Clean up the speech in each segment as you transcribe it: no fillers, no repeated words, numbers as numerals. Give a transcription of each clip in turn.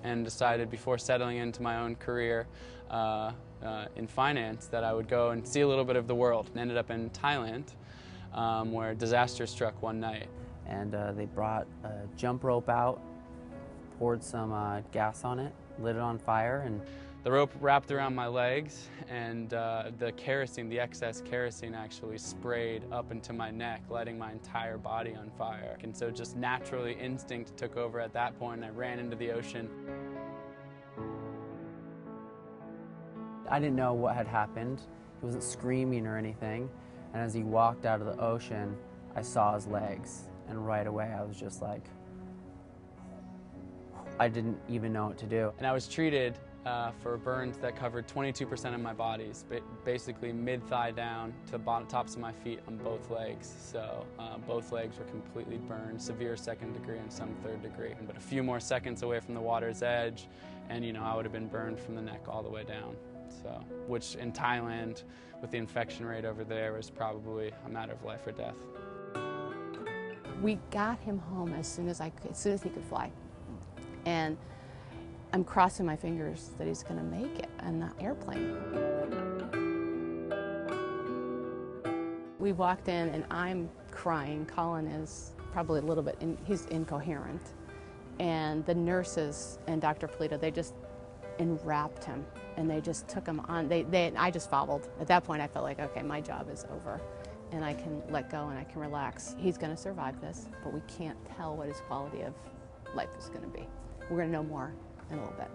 and decided before settling into my own career in finance that I would go and see a little bit of the world, and ended up in Thailand where disaster struck one night. And they brought a jump rope out, poured some gas on it, lit it on fire, and the rope wrapped around my legs, and the kerosene, the excess kerosene, actually sprayed up into my neck, lighting my entire body on fire. And so just naturally, instinct took over at that point, and I ran into the ocean. I didn't know what had happened. He wasn't screaming or anything. And as he walked out of the ocean, I saw his legs. And right away, I was just like, I didn't even know what to do. And I was treated for burns that covered 22% of my bodies, basically mid-thigh down to the tops of my feet on both legs. So both legs were completely burned, severe second degree and some third degree. But a few more seconds away from the water's edge, and I would have been burned from the neck all the way down. So, which in Thailand, with the infection rate over there, was probably a matter of life or death. We got him home as soon as he could fly. And I'm crossing my fingers that he's going to make it on the airplane. We walked in and I'm crying. Colin is probably a little bit, he's incoherent. And the nurses and Dr. Polito, they just enwrapped him and they just took him on. I just followed. At that point I felt like, okay, my job is over and I can let go and I can relax. He's going to survive this, but we can't tell what his quality of life is going to be. We're going to know more in a little bit.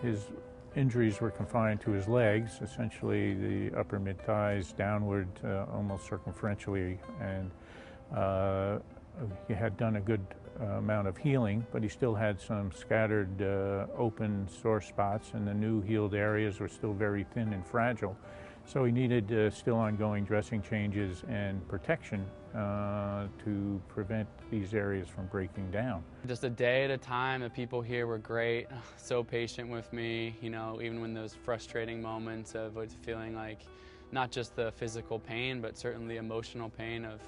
His injuries were confined to his legs, essentially the upper mid-thighs downward almost circumferentially, and he had done a good amount of healing, but he still had some scattered open sore spots, and the new healed areas were still very thin and fragile. So he needed still ongoing dressing changes and protection to prevent these areas from breaking down. Just a day at a time. The people here were great, so patient with me, even when those frustrating moments of feeling like not just the physical pain, but certainly the emotional pain of,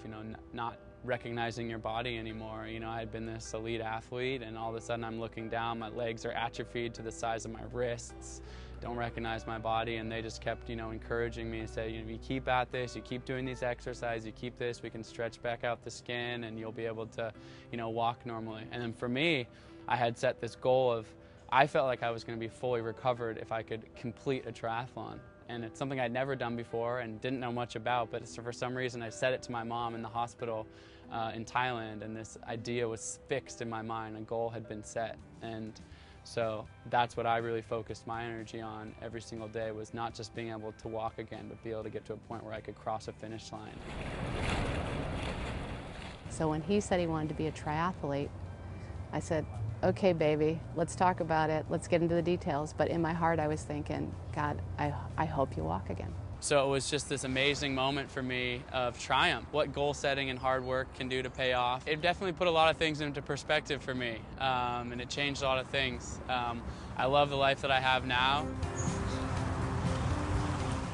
not recognizing your body anymore. I had been this elite athlete, and all of a sudden I'm looking down, my legs are atrophied to the size of my wrists, don't recognize my body, and they just kept, encouraging me and said, you keep at this, you keep doing these exercises, you keep this, we can stretch back out the skin and you'll be able to, walk normally. And then for me, I had set this goal of, I felt like I was going to be fully recovered if I could complete a triathlon. And it's something I'd never done before and didn't know much about, but for some reason I said it to my mom in the hospital in Thailand, and this idea was fixed in my mind, a goal had been set. And so that's what I really focused my energy on every single day, was not just being able to walk again, but be able to get to a point where I could cross a finish line. So when he said he wanted to be a triathlete, I said, okay, baby, let's talk about it. Let's get into the details. But in my heart, I was thinking, God, I hope you walk again. So it was just this amazing moment for me of triumph, what goal setting and hard work can do to pay off. It definitely put a lot of things into perspective for me, and it changed a lot of things. I love the life that I have now.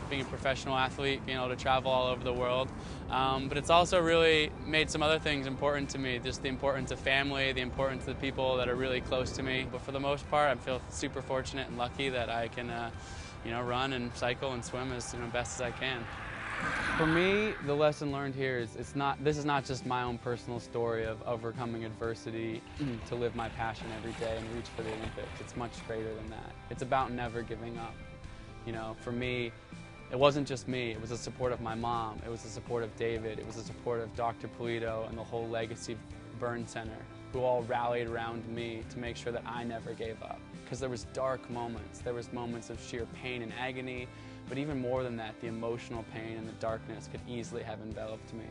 Being a professional athlete, being able to travel all over the world. But it's also really made some other things important to me, just the importance of family, the importance of the people that are really close to me. But for the most part, I feel super fortunate and lucky that I can run and cycle and swim as best as I can. For me, the lesson learned here is this is not just my own personal story of overcoming adversity to live my passion every day and reach for the Olympics. It's much greater than that. It's about never giving up. For me, it wasn't just me. It was the support of my mom. It was the support of David. It was the support of Dr. Polito and the whole Legacy Burn Center, who all rallied around me to make sure that I never gave up. Because there was dark moments. There was moments of sheer pain and agony, but even more than that, the emotional pain and the darkness could easily have enveloped me.